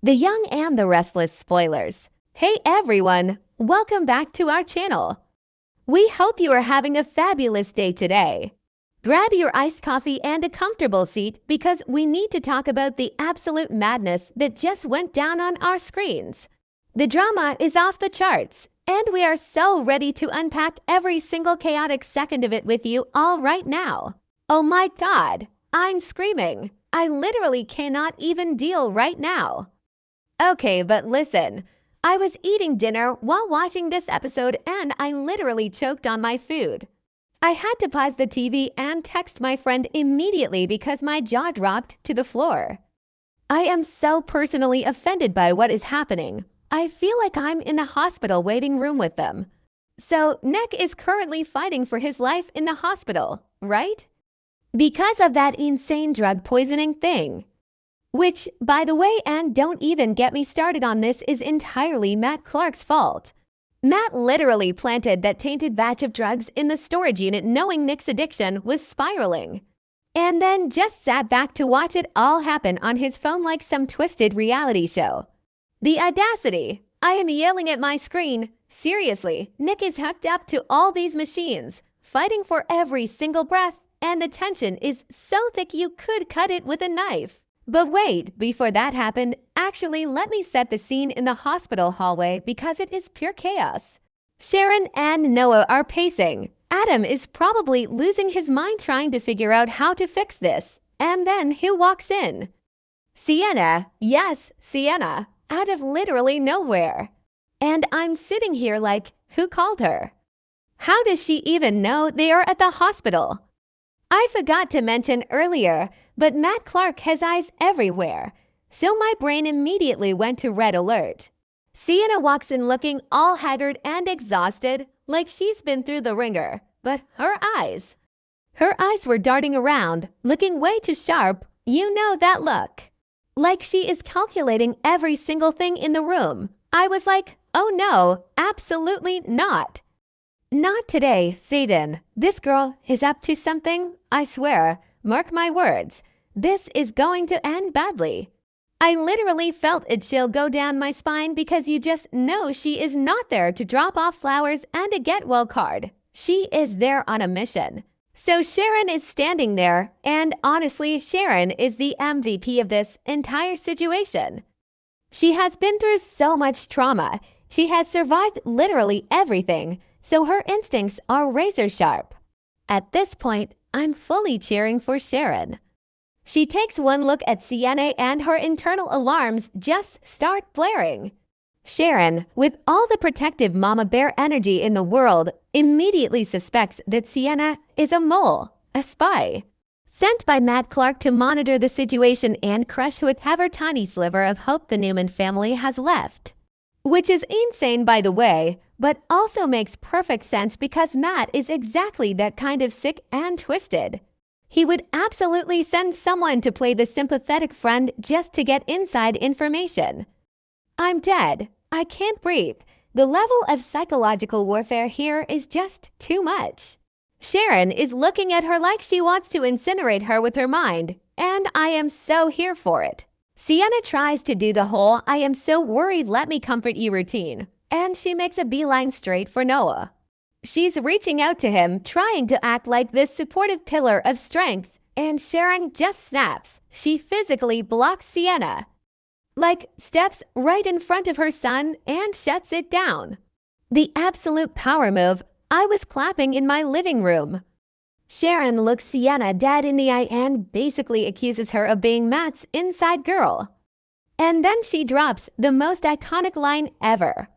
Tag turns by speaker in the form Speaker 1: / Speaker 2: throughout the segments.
Speaker 1: The Young and the Restless spoilers. Hey everyone, welcome back to our channel. We hope you are having a fabulous day today. Grab your iced coffee and a comfortable seat because we need to talk about the absolute madness that just went down on our screens. The drama is off the charts, and we are so ready to unpack every single chaotic second of it with you all right now. Oh my God, I'm screaming. I literally cannot even deal right now. Okay, but listen, I was eating dinner while watching this episode and I literally choked on my food. I had to pause the TV and text my friend immediately because my jaw dropped to the floor. I am so personally offended by what is happening. I feel like I'm in the hospital waiting room with them. So Nick is currently fighting for his life in the hospital, right? Because of that insane drug poisoning thing. Which, by the way, and don't even get me started on this, is entirely Matt Clark's fault. Matt literally planted that tainted batch of drugs in the storage unit knowing Nick's addiction was spiraling. And then just sat back to watch it all happen on his phone like some twisted reality show. The audacity! I am yelling at my screen. Seriously, Nick is hooked up to all these machines, fighting for every single breath, and the tension is so thick you could cut it with a knife. But wait, before that happened, actually let me set the scene in the hospital hallway because it is pure chaos. Sharon and Noah are pacing. Adam is probably losing his mind trying to figure out how to fix this. And then who walks in? Sienna. Yes, Sienna. Out of literally nowhere. And I'm sitting here like, who called her? How does she even know they are at the hospital? I forgot to mention earlier, but Matt Clark has eyes everywhere, so my brain immediately went to red alert. Sienna walks in looking all haggard and exhausted, like she's been through the ringer, but her eyes were darting around, looking way too sharp. You know that look. Like she is calculating every single thing in the room. I was like, oh no, absolutely not. Not today, Satan. This girl is up to something, I swear. Mark my words. This is going to end badly. I literally felt a chill go down my spine because you just know she is not there to drop off flowers and a get well card. She is there on a mission. So Sharon is standing there, and honestly, Sharon is the MVP of this entire situation. She has been through so much trauma. She has survived literally everything. So her instincts are razor sharp. At this point, I'm fully cheering for Sharon. She takes one look at Sienna and her internal alarms just start blaring. Sharon, with all the protective mama bear energy in the world, immediately suspects that Sienna is a mole, a spy, sent by Matt Clark to monitor the situation and crush whatever tiny sliver of hope the Newman family has left. Which is insane, by the way, but also makes perfect sense because Matt is exactly that kind of sick and twisted. He would absolutely send someone to play the sympathetic friend just to get inside information. I'm dead. I can't breathe. The level of psychological warfare here is just too much. Sharon is looking at her like she wants to incinerate her with her mind, and I am so here for it. Sienna tries to do the whole I am so worried let me comfort you routine, and she makes a beeline straight for Noah. She's reaching out to him, trying to act like this supportive pillar of strength, and Sharon just snaps. She physically blocks Sienna. Like, steps right in front of her son and shuts it down. The absolute power move. I was clapping in my living room. Sharon looks Sienna dead in the eye and basically accuses her of being Matt's inside girl. And then she drops the most iconic line ever.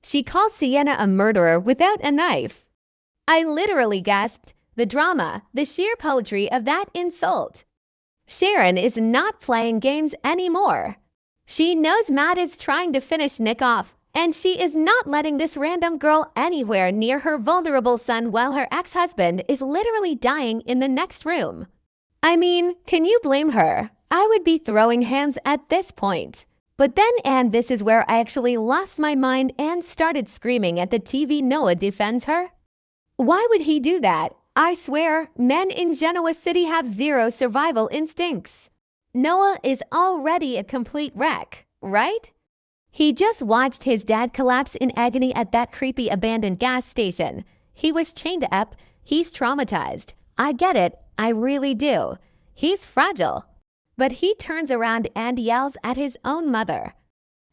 Speaker 1: She calls Sienna a murderer without a knife. I literally gasped. The drama, the sheer poetry of that insult. Sharon is not playing games anymore. She knows Matt is trying to finish Nick off, and she is not letting this random girl anywhere near her vulnerable son while her ex-husband is literally dying in the next room. I mean, can you blame her? I would be throwing hands at this point. But then, and this is where I actually lost my mind and started screaming at the TV. Noah defends her. Why would he do that? I swear, men in Genoa City have zero survival instincts. Noah is already a complete wreck, right? He just watched his dad collapse in agony at that creepy abandoned gas station. He was chained up. He's traumatized. I get it. I really do. He's fragile. But he turns around and yells at his own mother.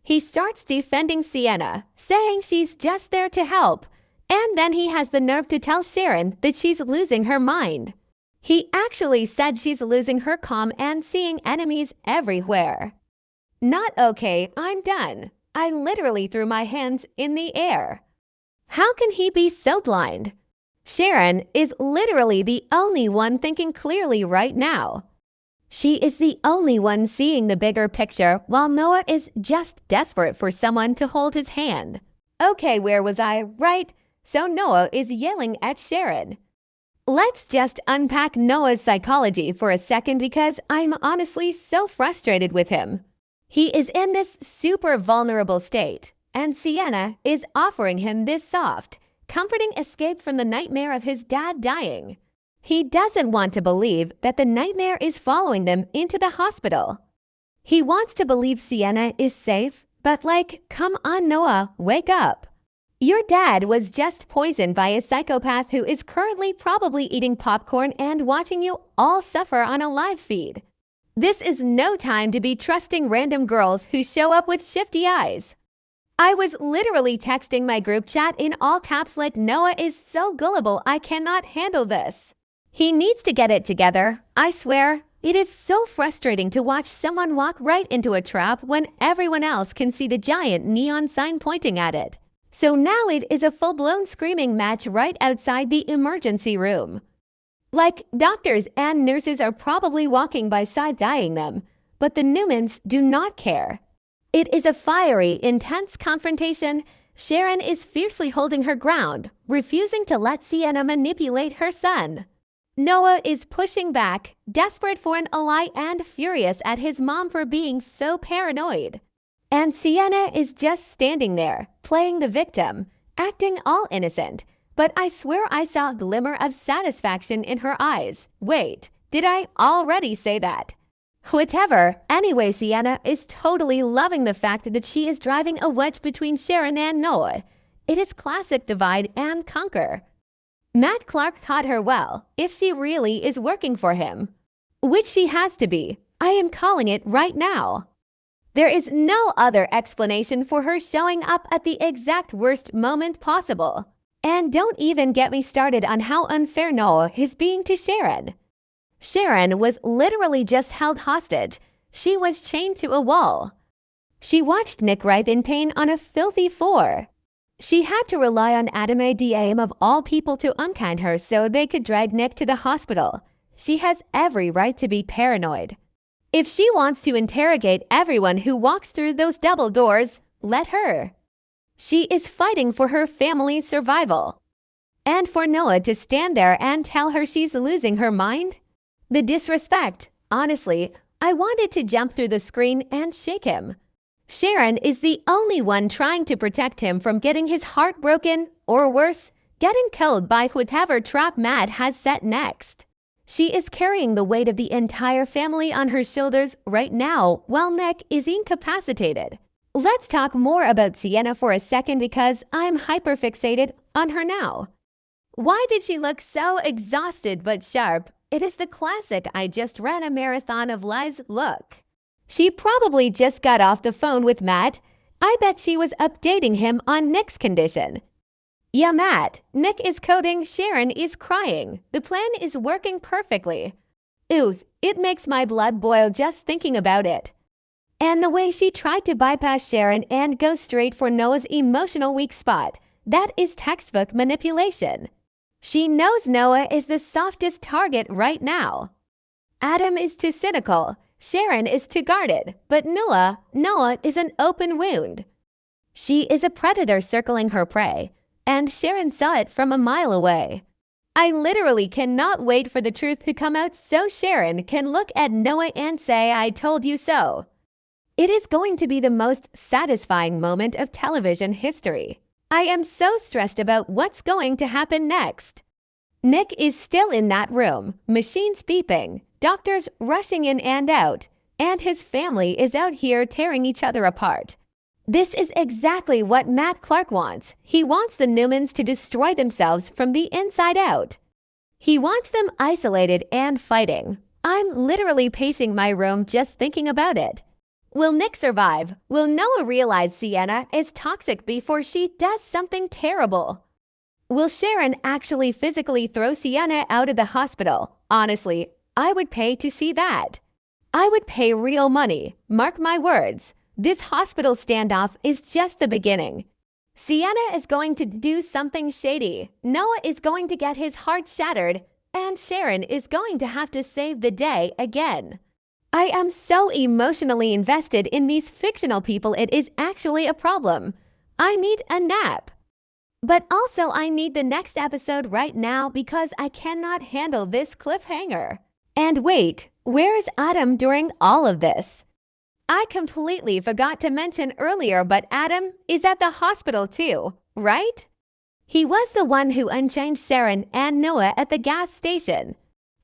Speaker 1: He starts defending Sienna, saying she's just there to help. And then he has the nerve to tell Sharon that she's losing her mind. He actually said she's losing her calm and seeing enemies everywhere. Not okay, I'm done. I literally threw my hands in the air. How can he be so blind? Sharon is literally the only one thinking clearly right now. She is the only one seeing the bigger picture while Noah is just desperate for someone to hold his hand. Okay, where was I? Right? So Noah is yelling at Sharon. Let's just unpack Noah's psychology for a second because I'm honestly so frustrated with him. He is in this super vulnerable state, and Sienna is offering him this soft, comforting escape from the nightmare of his dad dying. He doesn't want to believe that the nightmare is following them into the hospital. He wants to believe Sienna is safe, but come on Noah, wake up. Your dad was just poisoned by a psychopath who is currently probably eating popcorn and watching you all suffer on a live feed. This is no time to be trusting random girls who show up with shifty eyes. I was literally texting my group chat in all caps like Noah is so gullible I cannot handle this. He needs to get it together, I swear. It is so frustrating to watch someone walk right into a trap when everyone else can see the giant neon sign pointing at it. So now it is a full-blown screaming match right outside the emergency room. Doctors and nurses are probably walking by side-eyeing them, but the Newmans do not care. It is a fiery, intense confrontation. Sharon is fiercely holding her ground, refusing to let Sienna manipulate her son. Noah is pushing back, desperate for an ally and furious at his mom for being so paranoid. And Sienna is just standing there, playing the victim, acting all innocent. But I swear I saw a glimmer of satisfaction in her eyes. Wait, did I already say that? Whatever. Anyway, Sienna is totally loving the fact that she is driving a wedge between Sharon and Noah. It is classic divide and conquer. Matt Clark taught her well, if she really is working for him. Which she has to be. I am calling it right now. There is no other explanation for her showing up at the exact worst moment possible. And don't even get me started on how unfair Noah is being to Sharon. Sharon was literally just held hostage. She was chained to a wall. She watched Nick writhe in pain on a filthy floor. She had to rely on Adam ADM of all people to unkind her so they could drag Nick to the hospital. She has every right to be paranoid. If she wants to interrogate everyone who walks through those double doors, let her. She is fighting for her family's survival. And for Noah to stand there and tell her she's losing her mind? The disrespect. Honestly, I wanted to jump through the screen and shake him. Sharon is the only one trying to protect him from getting his heart broken, or worse, getting killed by whatever trap Matt has set next. She is carrying the weight of the entire family on her shoulders right now while Nick is incapacitated. Let's talk more about Sienna for a second because I'm hyperfixated on her now. Why did she look so exhausted but sharp? It is the classic I just ran a marathon of lies look. She probably just got off the phone with Matt. I bet she was updating him on Nick's condition. Yeah, Matt, Nick is coding, Sharon is crying. The plan is working perfectly. Oof, it makes my blood boil just thinking about it. And the way she tried to bypass Sharon and go straight for Noah's emotional weak spot, that is textbook manipulation. She knows Noah is the softest target right now. Adam is too cynical, Sharon is too guarded, but Noah is an open wound. She is a predator circling her prey, and Sharon saw it from a mile away. I literally cannot wait for the truth to come out so Sharon can look at Noah and say, I told you so. It is going to be the most satisfying moment of television history. I am so stressed about what's going to happen next. Nick is still in that room, machines beeping, doctors rushing in and out. and his family is out here tearing each other apart. This is exactly what Matt Clark wants. He wants the Newmans to destroy themselves from the inside out. He wants them isolated and fighting. I'm literally pacing my room just thinking about it. Will Nick survive? Will Noah realize Sienna is toxic before she does something terrible? Will Sharon actually physically throw Sienna out of the hospital? Honestly, I would pay to see that. I would pay real money. Mark my words. This hospital standoff is just the beginning. Sienna is going to do something shady. Noah is going to get his heart shattered, and Sharon is going to have to save the day again. I am so emotionally invested in these fictional people, it is actually a problem. I need a nap. But also I need the next episode right now because I cannot handle this cliffhanger. And wait, where is Adam during all of this? I completely forgot to mention earlier, but Adam is at the hospital too, right? He was the one who unchained Sharon and Noah at the gas station.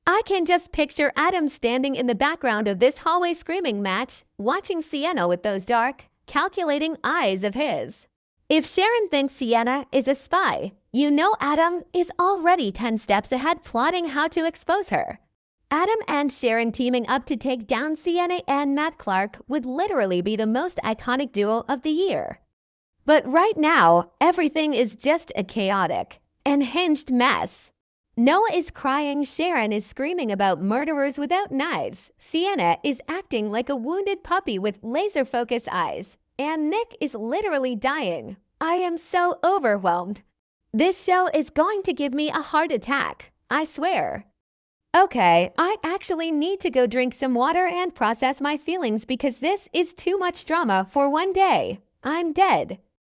Speaker 1: I can just picture Adam standing in the background of this hallway screaming match, watching Sienna with those dark, calculating eyes of his. If Sharon thinks Sienna is a spy, you know Adam is already 10 steps ahead plotting how to expose her. Adam and Sharon teaming up to take down Sienna and Matt Clark would literally be the most iconic duo of the year. But right now, everything is just a chaotic, unhinged mess. Noah is crying, Sharon is screaming about murderers without knives, Sienna is acting like a wounded puppy with laser-focused eyes, and Nick is literally dying. I am so overwhelmed. This show is going to give me a heart attack, I swear. Okay, I actually need to go drink some water and process my feelings because this is too much drama for one day. I'm dead.